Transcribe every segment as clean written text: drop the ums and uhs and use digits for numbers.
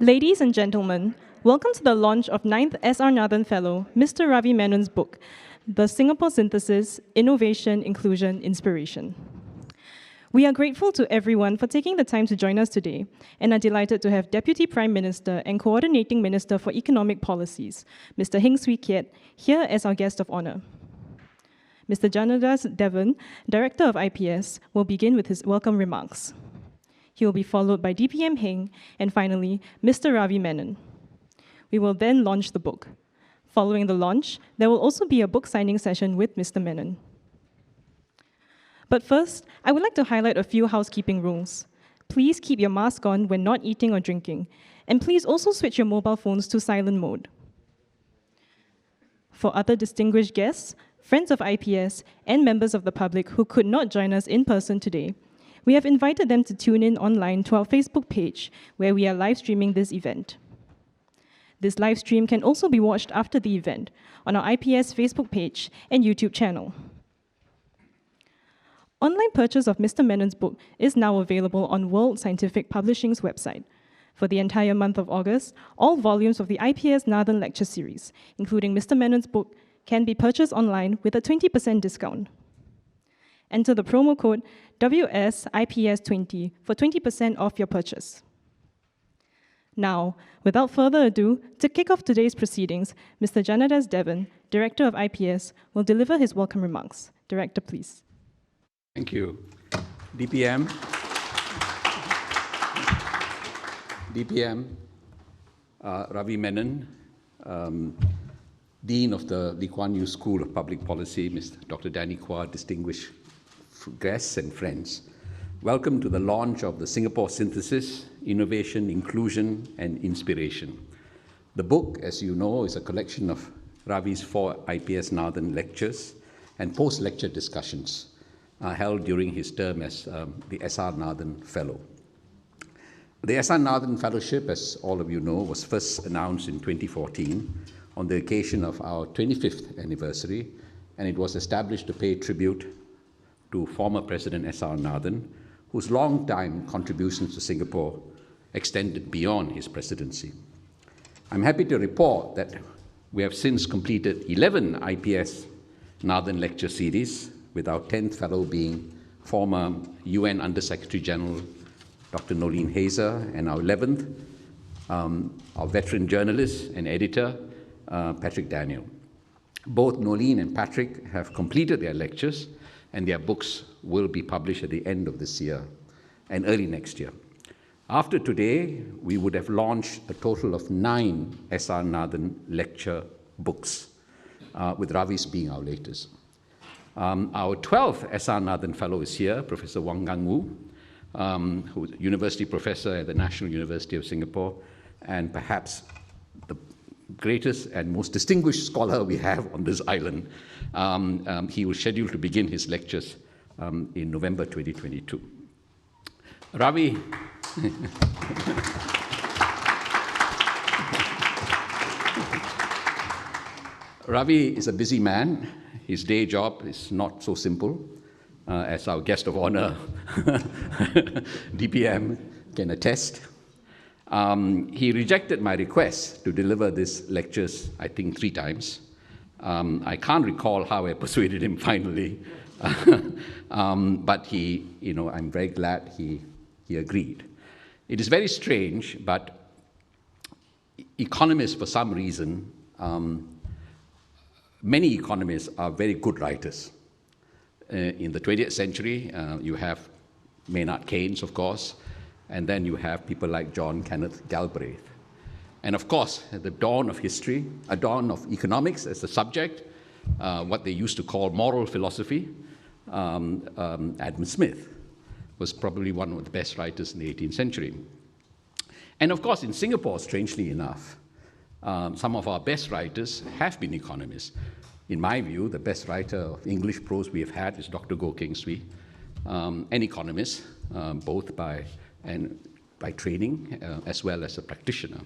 Ladies and gentlemen, welcome to the launch of 9th S.R. Nathan Fellow, Mr. Ravi Menon's book, The Singapore Synthesis, Innovation, Inclusion, Inspiration. We are grateful to everyone for taking the time to join us today and are delighted to have Deputy Prime Minister and Coordinating Minister for Economic Policies, Mr. Heng Swee Keat, here as our guest of honor. Mr. Janadas Devan, Director of IPS, will begin with his welcome remarks. He will be followed by DPM Heng, and finally, Mr. Ravi Menon. We will then launch the book. Following the launch, there will also be a book signing session with Mr. Menon. But first, I would like to highlight a few housekeeping rules. Please keep your mask on when not eating or drinking, and please also switch your mobile phones to silent mode. For other distinguished guests, friends of IPS, and members of the public who could not join us in person today, we have invited them to tune in online to our Facebook page, where we are live streaming this event. This live stream can also be watched after the event on our IPS Facebook page and YouTube channel. Online purchase of Mr. Menon's book is now available on World Scientific Publishing's website. For the entire month of August, all volumes of the IPS-Nathan Lecture series, including Mr. Menon's book, can be purchased online with a 20% discount. Enter the promo code WSIPS20 for 20% off your purchase. Now, without further ado, to kick off today's proceedings, Mr. Janadas Devan, Director of IPS, will deliver his welcome remarks. Director, please. Thank you. DPM, Ravi Menon, Dean of the Lee Kuan Yew School of Public Policy, Mr. Dr. Danny Quah, distinguished guests and friends. Welcome to the launch of the Singapore Synthesis, Innovation, Inclusion, and Inspiration. The book, as you know, is a collection of Ravi's 4 IPS-Nathan lectures and post-lecture discussions held during his term as the S.R. Nathan Fellow. The S.R. Nathan Fellowship, as all of you know, was first announced in 2014 on the occasion of our 25th anniversary, and it was established to pay tribute to former President S.R. Nathan, whose long-time contributions to Singapore extended beyond his presidency. I'm happy to report that we have since completed 11 IPS-Nathan lecture series, with our 10th fellow being former UN Under-Secretary General Dr. Nolene Hazer, and our 11th, our veteran journalist and editor, Patrick Daniel. Both Nolene and Patrick have completed their lectures, and their books will be published at the end of this year and early next year. After today, we would have launched a total of 9 S.R. Nathan lecture books, with Ravi's being our latest. Our 12th S.R. Nathan Fellow is here, Professor Wang Gang Wu, who's a university professor at the National University of Singapore, and perhaps the greatest and most distinguished scholar we have on this island. He was scheduled to begin his lectures in November 2022. Ravi, Ravi is a busy man. His day job is not so simple, as our guest of honor, DPM, can attest. He rejected my request to deliver these lectures, I think, 3 times. I can't recall how I persuaded him finally, but I'm very glad he agreed. It is very strange, but economists, for some reason, many economists are very good writers. In the 20th century, you have Maynard Keynes, of course, and then you have people like John Kenneth Galbraith. And of course, at the dawn of history, a dawn of economics as a subject, what they used to call moral philosophy, Adam Smith was probably one of the best writers in the 18th century. And of course, in Singapore, strangely enough, some of our best writers have been economists. In my view, the best writer of English prose we have had is Dr. Goh Keng Swee, an economist, both by training as well as a practitioner.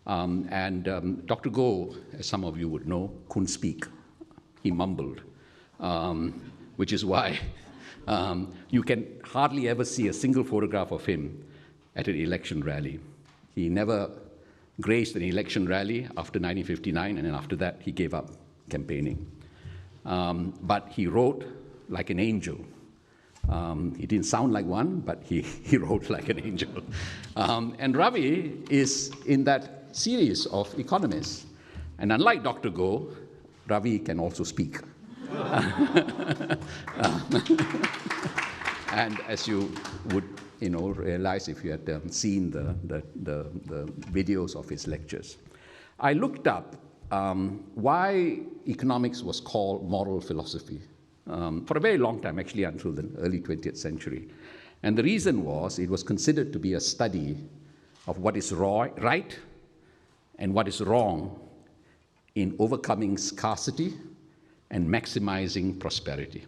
Dr. Goh, as some of you would know, couldn't speak. He mumbled, which is why you can hardly ever see a single photograph of him at an election rally. He never graced an election rally after 1959, and then after that, he gave up campaigning. But he wrote like an angel. He didn't sound like one, but he wrote like an angel. And Ravi is in that series of economists. And unlike Dr. Goh, Ravi can also speak. And as you would realize if you had seen the videos of his lectures. I looked up why economics was called moral philosophy for a very long time, actually until the early 20th century. And the reason was it was considered to be a study of what is right and what is wrong in overcoming scarcity and maximizing prosperity.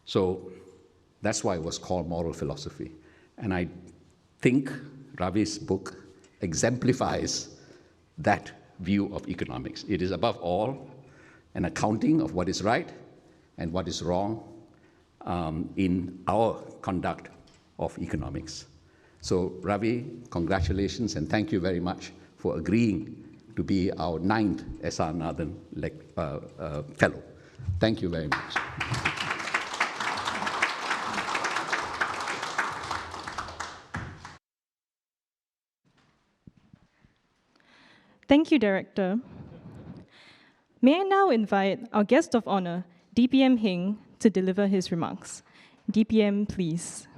So that's why it was called moral philosophy. And I think Ravi's book exemplifies that view of economics. It is above all an accounting of what is right and what is wrong in our conduct of economics. So Ravi, congratulations and thank you very much for agreeing to be our 9th S.R. Nathan Fellow. Thank you very much. Thank you, Director. May I now invite our guest of honor, DPM Heng, to deliver his remarks. DPM, please.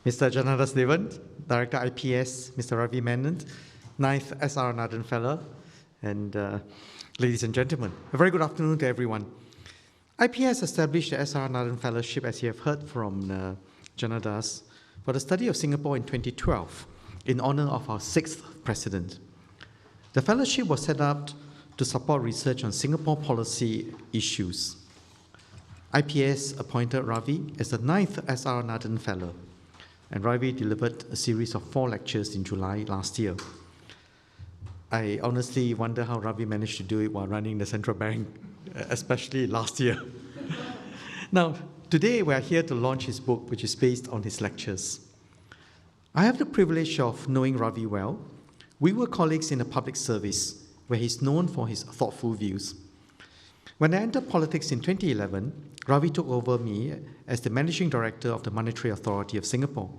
Mr. Janadas Devan, Director IPS, Mr. Ravi Menon, 9th S.R. Nathan Fellow, and ladies and gentlemen, a very good afternoon to everyone. IPS established the S.R. Nathan Fellowship, as you have heard from Janadas, for the study of Singapore in 2012 in honor of our 6th president. The fellowship was set up to support research on Singapore policy issues. IPS appointed Ravi as the 9th S.R. Nathan Fellow, and Ravi delivered a series of 4 lectures in July last year. I honestly wonder how Ravi managed to do it while running the central bank, especially last year. Now, today we are here to launch his book, which is based on his lectures. I have the privilege of knowing Ravi well. We were colleagues in the public service, where he's known for his thoughtful views. When I entered politics in 2011, Ravi took over me as the Managing Director of the Monetary Authority of Singapore.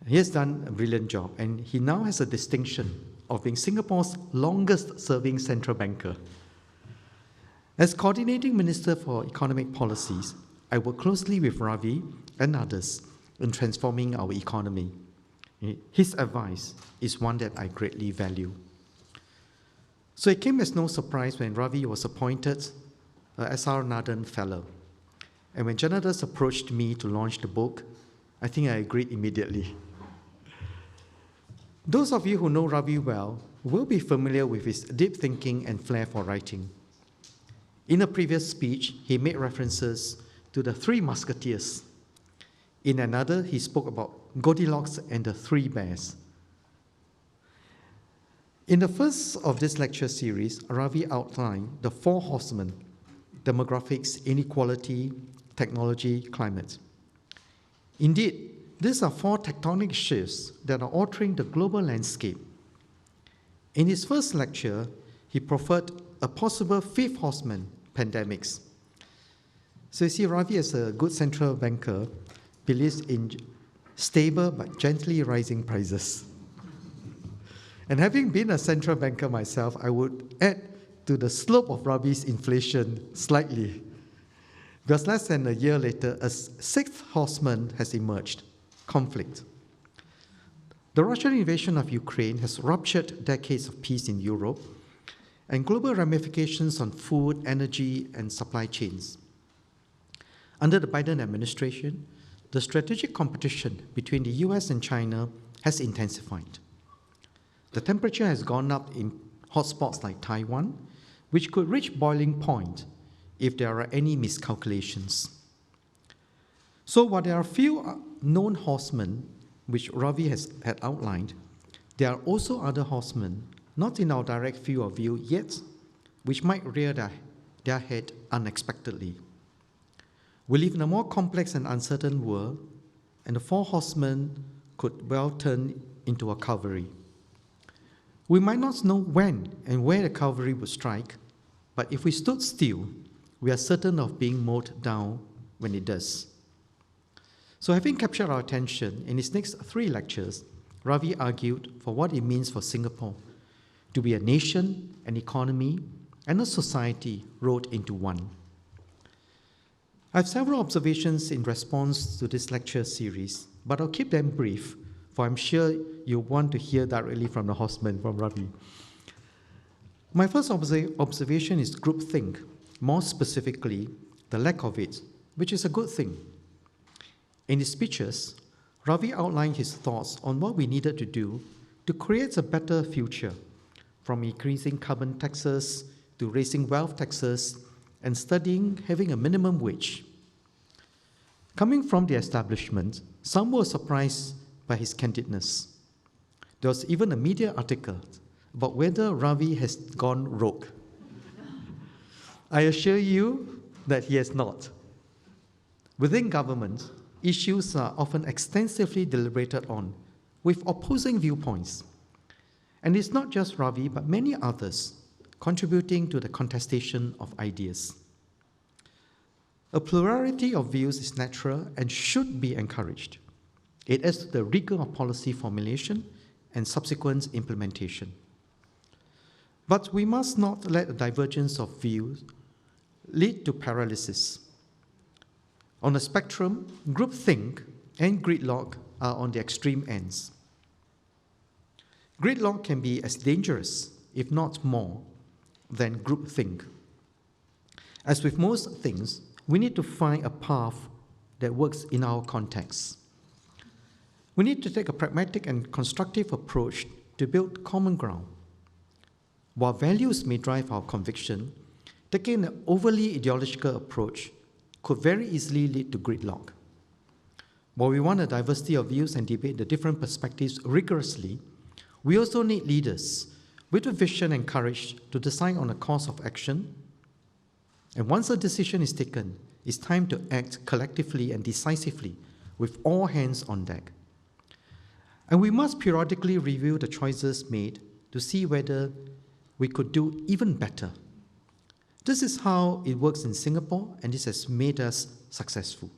He has done a brilliant job, and he now has a distinction of being Singapore's longest-serving central banker. As Coordinating Minister for Economic Policies, I work closely with Ravi and others in transforming our economy. His advice is one that I greatly value. So it came as no surprise when Ravi was appointed a S.R. Nathan Fellow. And when Janadas approached me to launch the book, I think I agreed immediately. Those of you who know Ravi well will be familiar with his deep thinking and flair for writing. In a previous speech, he made references to the 3 Musketeers. In another, he spoke about Goldilocks and the 3 Bears. In the first of this lecture series, Ravi outlined the 4 horsemen: demographics, inequality, technology, climate. Indeed, these are 4 tectonic shifts that are altering the global landscape. In his first lecture, he proffered a possible 5th horseman, pandemics. So you see, Ravi, as a good central banker, believes in stable but gently rising prices. And having been a central banker myself, I would add to the slope of Ravi's inflation slightly. Because less than a year later, a 6th horseman has emerged: conflict. The Russian invasion of Ukraine has ruptured decades of peace in Europe and global ramifications on food, energy, and supply chains. Under the Biden administration, the strategic competition between the US and China has intensified. The temperature has gone up in hotspots like Taiwan, which could reach boiling point if there are any miscalculations. So while there are few known horsemen, which Ravi had outlined, there are also other horsemen not in our direct field of view yet, which might rear their head unexpectedly. We live in a more complex and uncertain world, and the four horsemen could well turn into a cavalry. We might not know when and where the cavalry would strike, but if we stood still, we are certain of being mowed down when it does. So having captured our attention, in his next 3 lectures, Ravi argued for what it means for Singapore to be a nation, an economy, and a society rolled into one. I have several observations in response to this lecture series, but I'll keep them brief, for I'm sure you want to hear directly from the horseman, from Ravi. My first observation is groupthink, more specifically, the lack of it, which is a good thing. In his speeches, Ravi outlined his thoughts on what we needed to do to create a better future, from increasing carbon taxes to raising wealth taxes and studying having a minimum wage. Coming from the establishment, some were surprised by his candidness. There was even a media article about whether Ravi has gone rogue. I assure you that he has not. Within government, issues are often extensively deliberated on, with opposing viewpoints. And it's not just Ravi, but many others contributing to the contestation of ideas. A plurality of views is natural and should be encouraged. It adds to the rigor of policy formulation and subsequent implementation. But we must not let a divergence of views lead to paralysis. On the spectrum, groupthink and gridlock are on the extreme ends. Gridlock can be as dangerous, if not more, than groupthink. As with most things, we need to find a path that works in our context. We need to take a pragmatic and constructive approach to build common ground. While values may drive our conviction, taking an overly ideological approach could very easily lead to gridlock. While we want a diversity of views and debate the different perspectives rigorously, we also need leaders with the vision and courage to decide on a course of action. And once a decision is taken, it's time to act collectively and decisively with all hands on deck. And we must periodically review the choices made to see whether we could do even better. This is how it works in Singapore, and this has made us successful.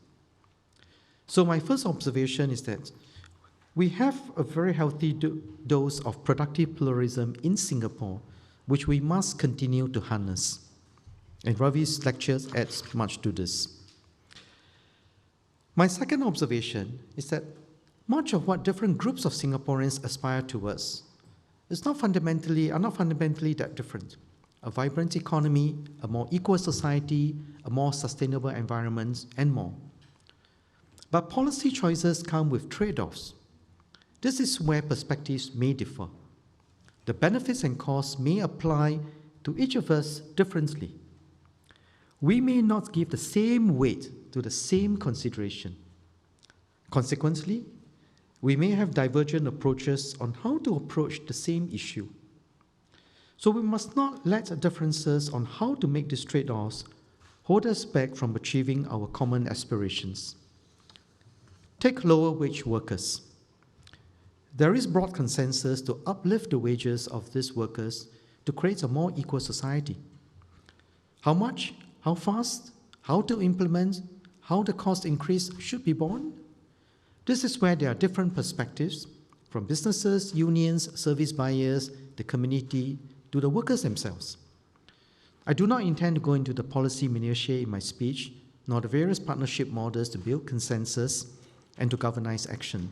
So my first observation is that we have a very healthy dose of productive pluralism in Singapore, which we must continue to harness. And Ravi's lectures adds much to this. My second observation is that much of what different groups of Singaporeans aspire towards are not fundamentally that different. A vibrant economy, a more equal society, a more sustainable environment, and more. But policy choices come with trade-offs. This is where perspectives may differ. The benefits and costs may apply to each of us differently. We may not give the same weight to the same consideration. Consequently, we may have divergent approaches on how to approach the same issue. So we must not let differences on how to make these trade-offs hold us back from achieving our common aspirations. Take lower wage workers. There is broad consensus to uplift the wages of these workers to create a more equal society. How much, how fast, how to implement, how the cost increase should be borne? This is where there are different perspectives from businesses, unions, service buyers, the community, to the workers themselves. I do not intend to go into the policy minutiae in my speech, nor the various partnership models to build consensus and to galvanize action.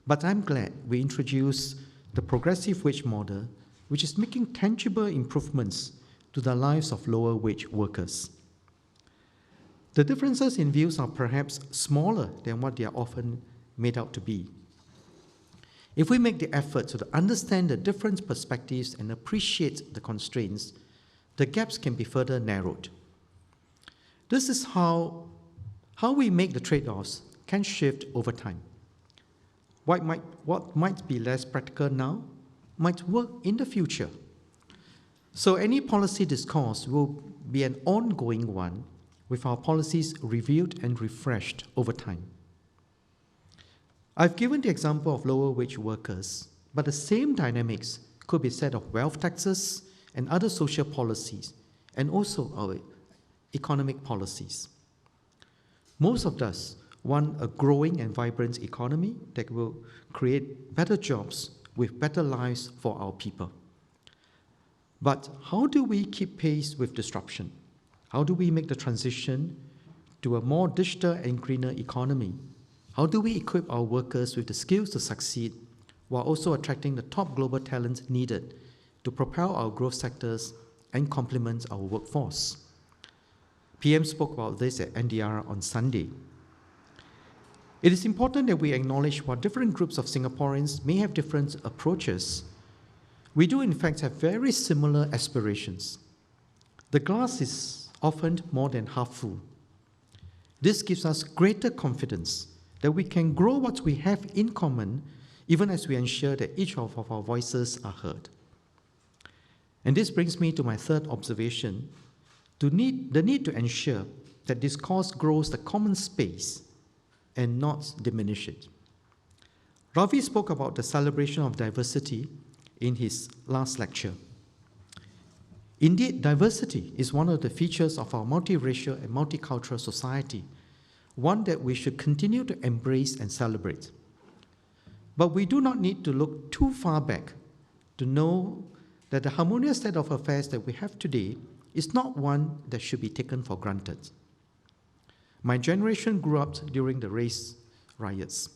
But I'm glad we introduced the progressive wage model, which is making tangible improvements to the lives of lower wage workers. The differences in views are perhaps smaller than what they are often made out to be. If we make the effort to understand the different perspectives and appreciate the constraints, the gaps can be further narrowed. This is how we make the trade-offs can shift over time. What might be less practical now might work in the future. So any policy discourse will be an ongoing one, with our policies reviewed and refreshed over time. I've given the example of lower wage workers, but the same dynamics could be said of wealth taxes and other social policies, and also our economic policies. Most of us want a growing and vibrant economy that will create better jobs with better lives for our people. But how do we keep pace with disruption? How do we make the transition to a more digital and greener economy? How do we equip our workers with the skills to succeed while also attracting the top global talent needed to propel our growth sectors and complement our workforce? PM spoke about this at NDR on Sunday. It is important that we acknowledge while different groups of Singaporeans may have different approaches, we do in fact have very similar aspirations. The glass is often more than half full. This gives us greater confidence that we can grow what we have in common, even as we ensure that each of our voices are heard. And this brings me to my third observation, the need to ensure that discourse grows the common space and not diminish it. Ravi spoke about the celebration of diversity in his last lecture. Indeed, diversity is one of the features of our multiracial and multicultural society, one that we should continue to embrace and celebrate. But we do not need to look too far back to know that the harmonious state of affairs that we have today is not one that should be taken for granted. My generation grew up during the race riots.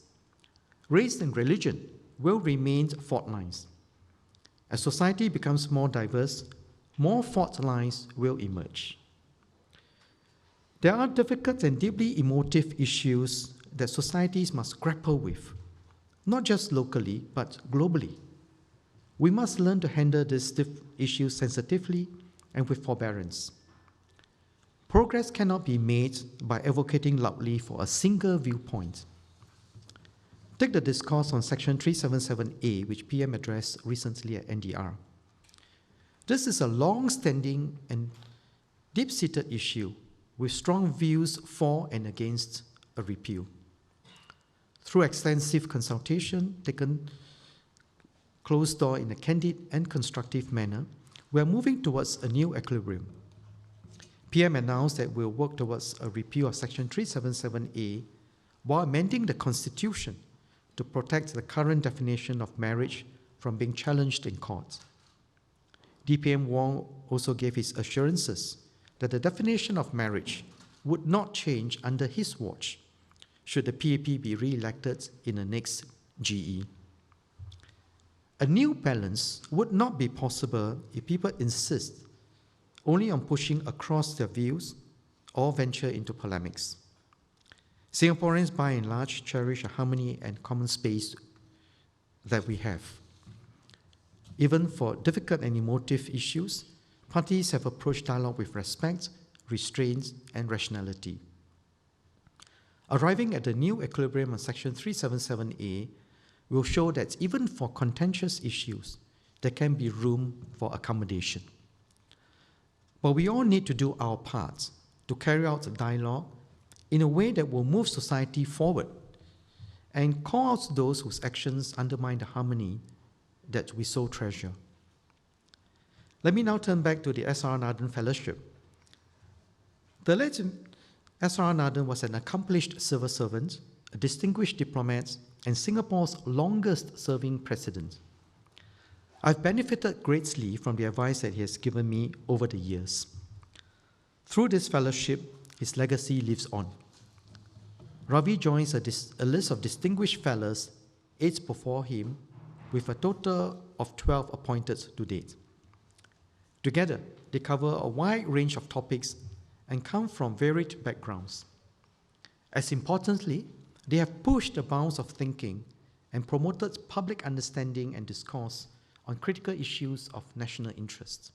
Race and religion will remain fault lines. As society becomes more diverse, more fault lines will emerge. There are difficult and deeply emotive issues that societies must grapple with, not just locally, but globally. We must learn to handle these issues sensitively and with forbearance. Progress cannot be made by advocating loudly for a single viewpoint. Take the discourse on Section 377A, which PM addressed recently at NDR. This is a long-standing and deep-seated issue with strong views for and against a repeal. Through extensive consultation taken closed door in a candid and constructive manner, we are moving towards a new equilibrium. PM announced that we'll work towards a repeal of Section 377A while amending the Constitution to protect the current definition of marriage from being challenged in court. DPM Wong also gave his assurances that the definition of marriage would not change under his watch should the PAP be re-elected in the next GE. A new balance would not be possible if people insist only on pushing across their views or venture into polemics. Singaporeans, by and large, cherish a harmony and common space that we have. Even for difficult and emotive issues, parties have approached dialogue with respect, restraint, and rationality. Arriving at the new equilibrium on Section 377A will show that even for contentious issues, there can be room for accommodation. But we all need to do our part to carry out the dialogue in a way that will move society forward and call out those whose actions undermine the harmony that we so treasure. Let me now turn back to the S.R. Nathan Fellowship. The late S.R. Nathan was an accomplished civil servant, a distinguished diplomat, and Singapore's longest-serving president. I've benefited greatly from the advice that he has given me over the years. Through this fellowship, his legacy lives on. Ravi joins a list of distinguished fellows, 8 before him, with a total of 12 appointed to date. Together, they cover a wide range of topics and come from varied backgrounds. As importantly, they have pushed the bounds of thinking and promoted public understanding and discourse on critical issues of national interest.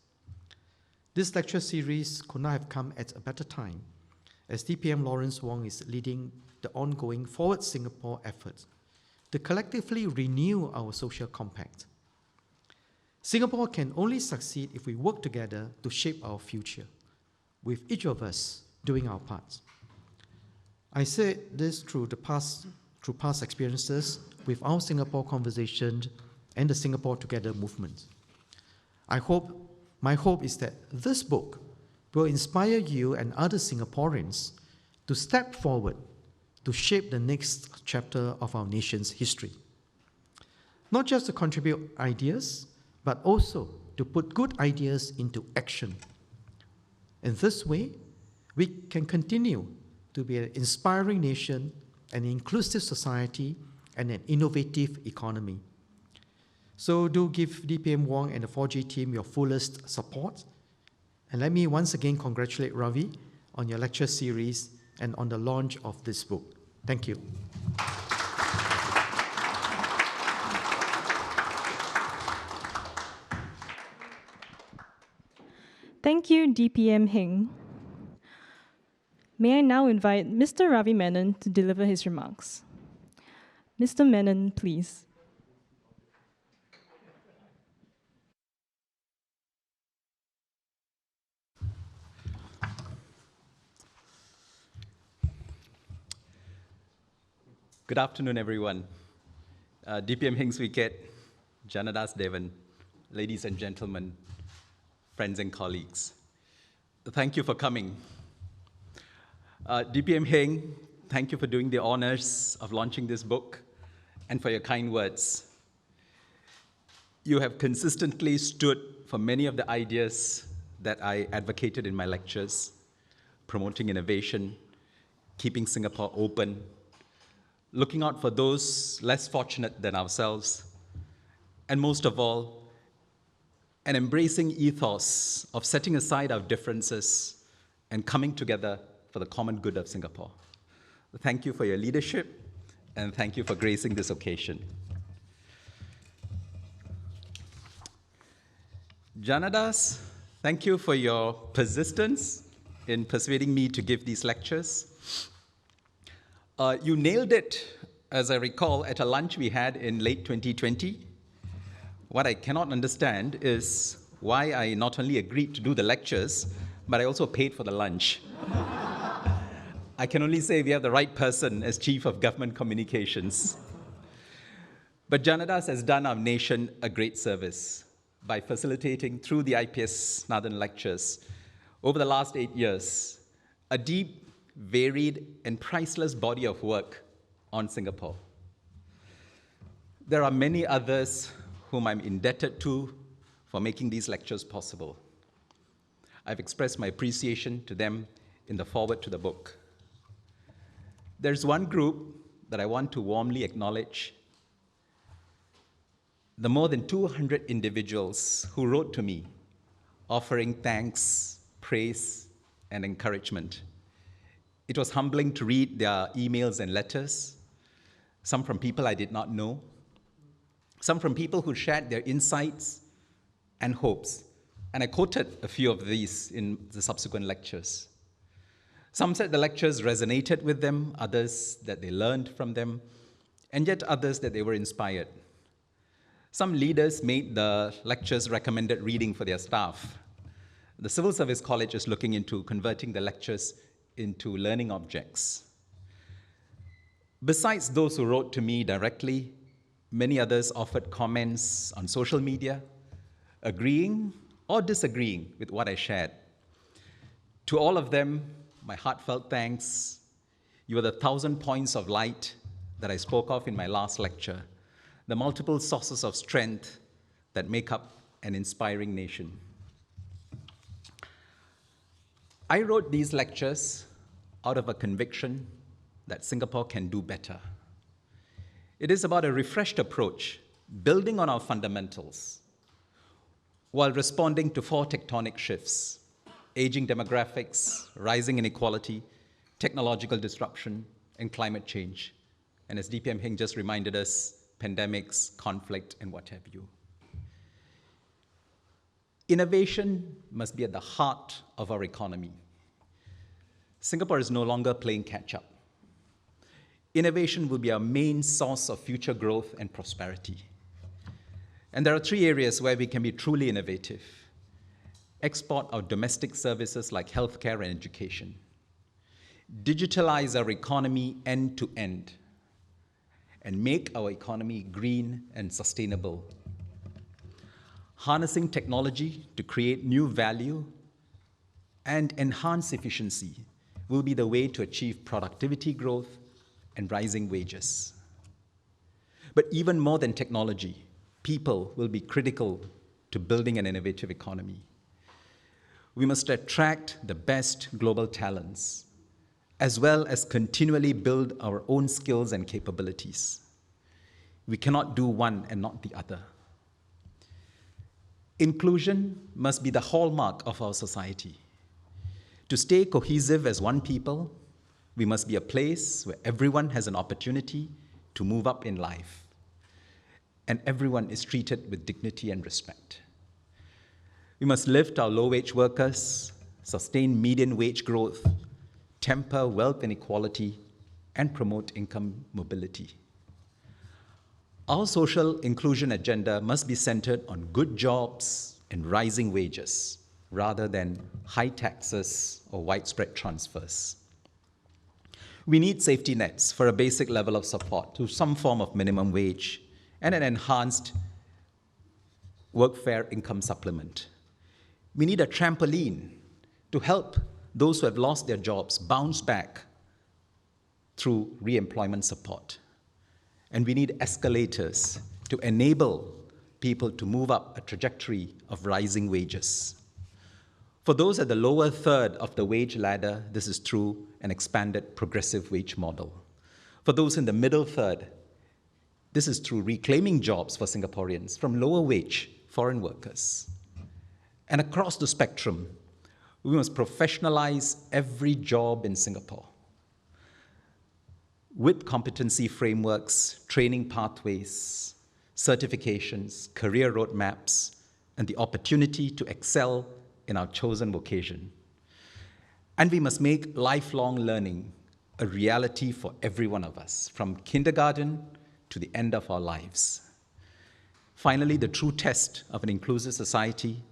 This lecture series could not have come at a better time, as DPM Lawrence Wong is leading the ongoing Forward Singapore effort to collectively renew our social compact. Singapore can only succeed if we work together to shape our future, with each of us doing our part. I said this through past experiences with our Singapore Conversation and the Singapore Together movement. My hope is that this book will inspire you and other Singaporeans to step forward to shape the next chapter of our nation's history. Not just to contribute ideas, but also to put good ideas into action. In this way, we can continue to be an inspiring nation, an inclusive society, and an innovative economy. So do give DPM Wong and the 4G team your fullest support. And let me once again congratulate Ravi on your lecture series and on the launch of this book. Thank you. Thank you, DPM Heng. May I now invite Mr. Ravi Menon to deliver his remarks. Mr. Menon, please. Good afternoon, everyone. DPM Heng Swee Keat, Janadas Devan, ladies and gentlemen, friends and colleagues. Thank you for coming. DPM Heng, thank you for doing the honors of launching this book and for your kind words. You have consistently stood for many of the ideas that I advocated in my lectures, promoting innovation, keeping Singapore open, looking out for those less fortunate than ourselves, and most of all, an embracing ethos of setting aside our differences and coming together for the common good of Singapore. Thank you for your leadership, and thank you for gracing this occasion. Janadas, thank you for your persistence in persuading me to give these lectures. You nailed it, as I recall, at a lunch we had in late 2020. What I cannot understand is why I not only agreed to do the lectures, but I also paid for the lunch. I can only say we have the right person as Chief of Government Communications. But Janadas has done our nation a great service by facilitating through the IPS-Nathan Lectures over the last 8 years a deep, varied, and priceless body of work on Singapore. There are many others whom I'm indebted to for making these lectures possible. I've expressed my appreciation to them in the foreword to the book. There's one group that I want to warmly acknowledge: the more than 200 individuals who wrote to me offering thanks, praise, and encouragement. It was humbling to read their emails and letters, some from people I did not know, some from people who shared their insights and hopes. And I quoted a few of these in the subsequent lectures. Some said the lectures resonated with them, others that they learned from them, and yet others that they were inspired. Some leaders made the lectures recommended reading for their staff. The Civil Service College is looking into converting the lectures into learning objects. Besides those who wrote to me directly, many others offered comments on social media, agreeing or disagreeing with what I shared. To all of them, my heartfelt thanks. You are the 1,000 points of light that I spoke of in my last lecture, the multiple sources of strength that make up an inspiring nation. I wrote these lectures out of a conviction that Singapore can do better. It is about a refreshed approach, building on our fundamentals, while responding to 4 tectonic shifts: aging demographics, rising inequality, technological disruption, and climate change. And as DPM Heng just reminded us, pandemics, conflict, and what have you. Innovation must be at the heart of our economy. Singapore is no longer playing catch-up. Innovation will be our main source of future growth and prosperity. And there are three areas where we can be truly innovative. Export our domestic services like healthcare and education. Digitalize our economy end to end. And make our economy green and sustainable. Harnessing technology to create new value and enhance efficiency will be the way to achieve productivity growth and rising wages. But even more than technology, people will be critical to building an innovative economy. We must attract the best global talents, as well as continually build our own skills and capabilities. We cannot do one and not the other. Inclusion must be the hallmark of our society. To stay cohesive as one people, we must be a place where everyone has an opportunity to move up in life, and everyone is treated with dignity and respect. We must lift our low-wage workers, sustain median wage growth, temper wealth inequality, and promote income mobility. Our social inclusion agenda must be centered on good jobs and rising wages, rather than high taxes or widespread transfers. We need safety nets for a basic level of support to some form of minimum wage and an enhanced workfare income supplement. We need a trampoline to help those who have lost their jobs bounce back through re-employment support. And we need escalators to enable people to move up a trajectory of rising wages. For those at the lower third of the wage ladder, this is through an expanded progressive wage model. For those in the middle third, this is through reclaiming jobs for Singaporeans from lower wage foreign workers. And across the spectrum, we must professionalize every job in Singapore with competency frameworks, training pathways, certifications, career roadmaps, and the opportunity to excel in our chosen vocation. And we must make lifelong learning a reality for every one of us, from kindergarten to the end of our lives. Finally, the true test of an inclusive society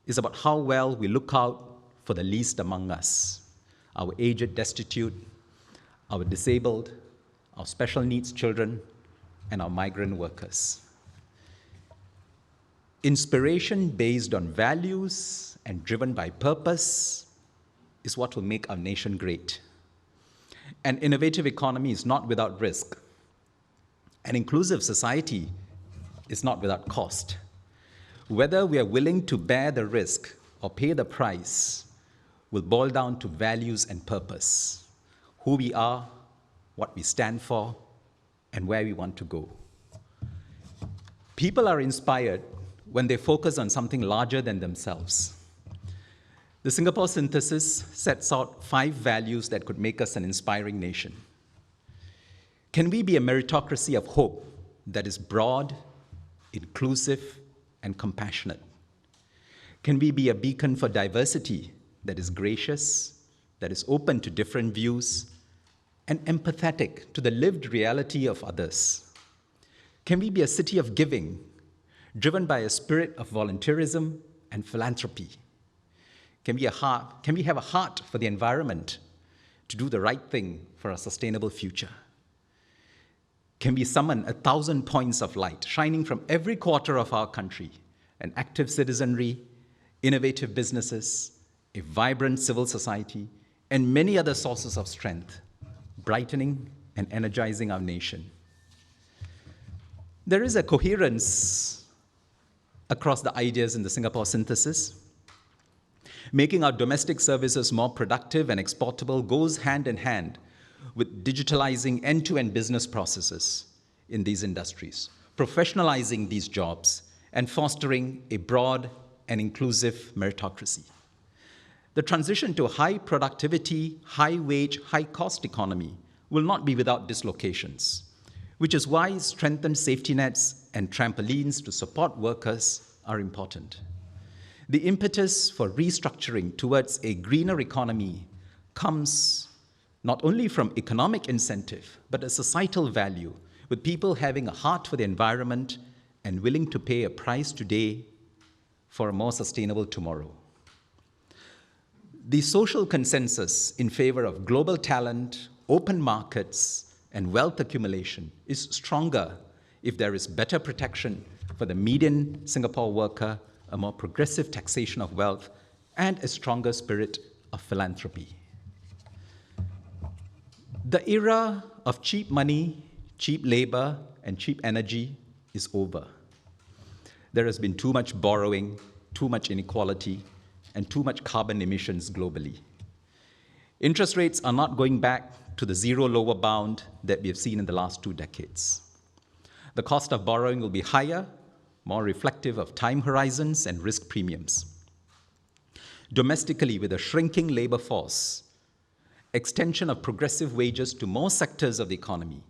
is about how well we look out for the least among us, our aged destitute, our disabled, our special needs children, and our migrant workers. Inspiration based on values and driven by purpose is what will make our nation great. An innovative economy is not without risk. An inclusive society is not without cost. Whether we are willing to bear the risk or pay the price will boil down to values and purpose, who we are, what we stand for, and where we want to go. People are inspired when they focus on something larger than themselves. The Singapore Synthesis sets out 5 values that could make us an inspiring nation. Can we be a meritocracy of hope that is broad, inclusive, and compassionate? Can we be a beacon for diversity that is gracious, that is open to different views, and empathetic to the lived reality of others? Can we be a city of giving, driven by a spirit of volunteerism and philanthropy? Can we have a heart for the environment to do the right thing for a sustainable future? Can we summon 1,000 points of light shining from every quarter of our country, an active citizenry, innovative businesses, a vibrant civil society, and many other sources of strength, brightening and energizing our nation? There is a coherence across the ideas in the Singapore Synthesis. Making our domestic services more productive and exportable goes hand in hand with digitalizing end-to-end business processes in these industries, professionalizing these jobs, and fostering a broad and inclusive meritocracy. The transition to a high productivity, high wage, high cost economy will not be without dislocations, which is why strengthened safety nets and trampolines to support workers are important. The impetus for restructuring towards a greener economy comes not only from economic incentive, but a societal value, with people having a heart for the environment and willing to pay a price today for a more sustainable tomorrow. The social consensus in favor of global talent, open markets, and wealth accumulation is stronger if there is better protection for the median Singapore worker, a more progressive taxation of wealth, and a stronger spirit of philanthropy. The era of cheap money, cheap labor, and cheap energy is over. There has been too much borrowing, too much inequality, and too much carbon emissions globally. Interest rates are not going back to the zero lower bound that we have seen in the last 2 decades. The cost of borrowing will be higher, more reflective of time horizons and risk premiums. Domestically, with a shrinking labor force, extension of progressive wages to more sectors of the economy,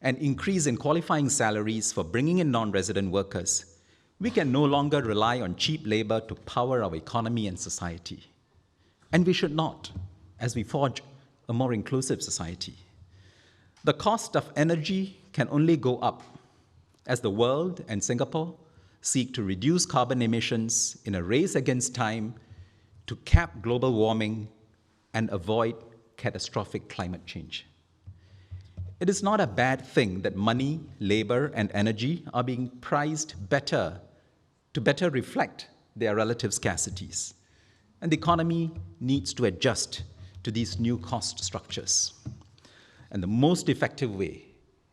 and increase in qualifying salaries for bringing in non-resident workers, we can no longer rely on cheap labor to power our economy and society. And we should not, as we forge a more inclusive society. The cost of energy can only go up as the world and Singapore seek to reduce carbon emissions in a race against time to cap global warming and avoid catastrophic climate change. It is not a bad thing that money, labor, and energy are being priced better to better reflect their relative scarcities. And the economy needs to adjust to these new cost structures. And the most effective way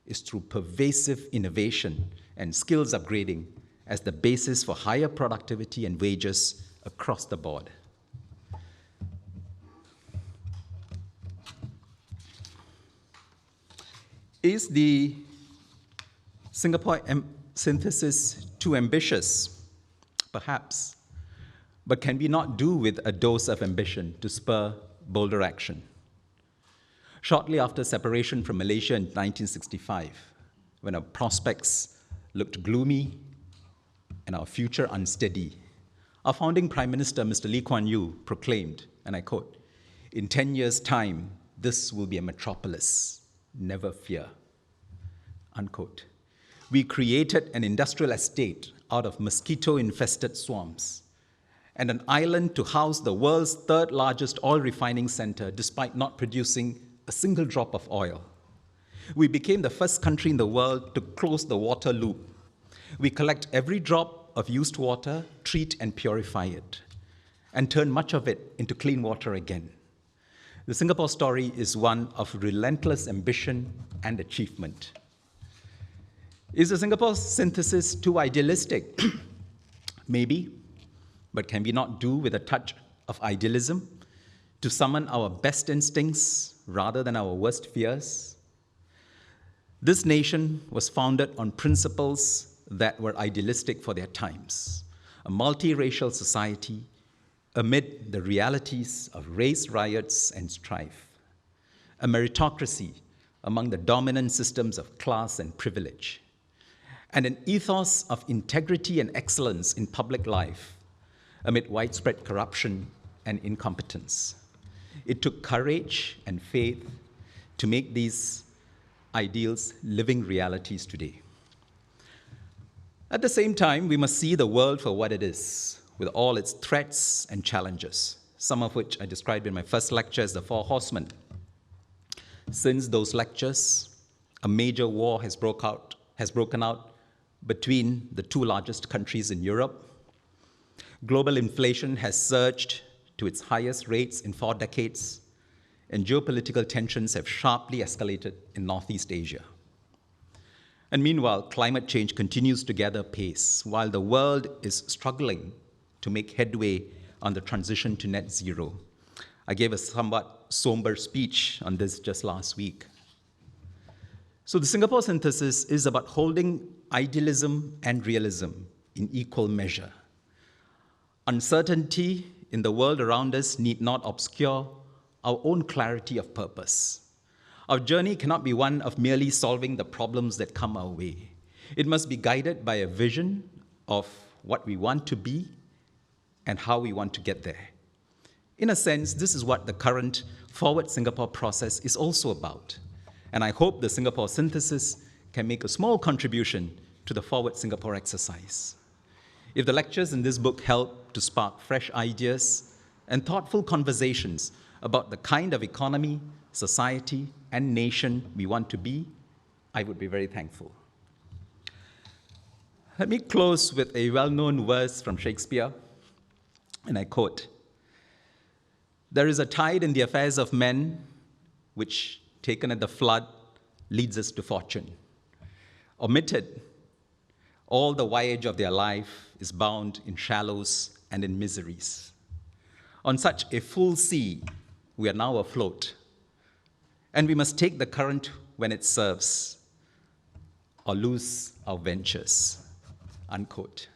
is through pervasive innovation and skills upgrading as the basis for higher productivity and wages across the board. Is the Singapore synthesis too ambitious? Perhaps. But can we not do with a dose of ambition to spur bolder action? Shortly after separation from Malaysia in 1965, when our prospects looked gloomy and our future unsteady, our founding Prime Minister, Mr. Lee Kuan Yew, proclaimed, and I quote, "In 10 years' time, this will be a metropolis. Never fear," unquote. We created an industrial estate out of mosquito-infested swamps and an island to house the world's 3rd largest oil refining center despite not producing a single drop of oil. We became the first country in the world to close the water loop. We collect every drop of used water, treat and purify it, and turn much of it into clean water again. The Singapore story is one of relentless ambition and achievement. Is the Singapore synthesis too idealistic? Maybe, but can we not do with a touch of idealism to summon our best instincts rather than our worst fears? This nation was founded on principles that were idealistic for their times. A multiracial society amid the realities of race riots and strife. A meritocracy among the dominant systems of class and privilege. And an ethos of integrity and excellence in public life amid widespread corruption and incompetence. It took courage and faith to make these ideals living realities today. At the same time, we must see the world for what it is, with all its threats and challenges, some of which I described in my first lecture as the 4 horsemen. Since those lectures, a major war has broken out between the 2 largest countries in Europe. Global inflation has surged to its highest rates in 4 decades, and geopolitical tensions have sharply escalated in Northeast Asia. And meanwhile, climate change continues to gather pace, while the world is struggling to make headway on the transition to net zero. I gave a somewhat somber speech on this just last week. So the Singapore synthesis is about holding idealism and realism in equal measure. Uncertainty in the world around us need not obscure our own clarity of purpose. Our journey cannot be one of merely solving the problems that come our way. It must be guided by a vision of what we want to be and how we want to get there. In a sense, this is what the current Forward Singapore process is also about. And I hope the Singapore synthesis can make a small contribution to the Forward Singapore exercise. If the lectures in this book help to spark fresh ideas and thoughtful conversations about the kind of economy, society, and nation we want to be, I would be very thankful. Let me close with a well-known verse from Shakespeare, and I quote, "There is a tide in the affairs of men, which, taken at the flood, leads us to fortune. Omitted, all the voyage of their life is bound in shallows and in miseries. On such a full sea, we are now afloat, and we must take the current when it serves, or lose our ventures." Unquote.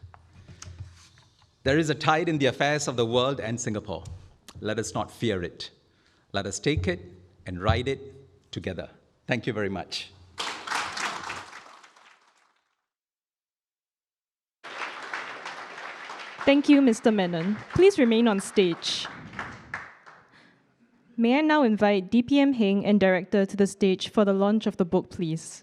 There is a tide in the affairs of the world and Singapore. Let us not fear it. Let us take it and ride it together. Thank you very much. Thank you, Mr. Menon. Please remain on stage. May I now invite DPM Heng and Director to the stage for the launch of the book, please.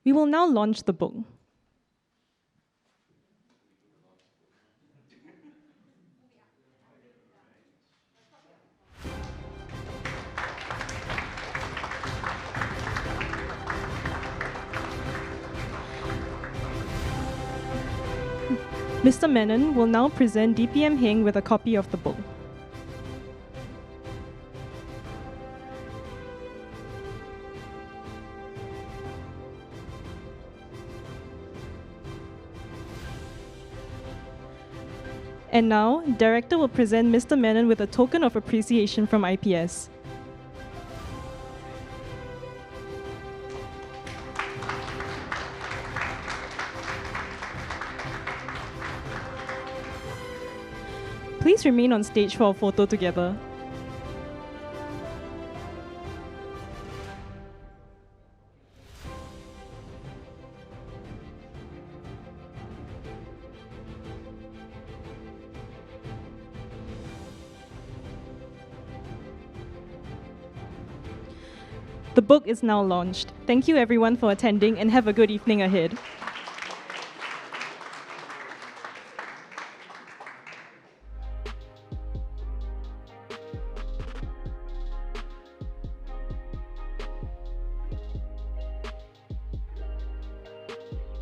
We will now launch the book. Mr. Menon will now present DPM Heng with a copy of the book. And now, Director will present Mr. Menon with a token of appreciation from IPS. Please remain on stage for a photo together. The book is now launched. Thank you everyone for attending and have a good evening ahead.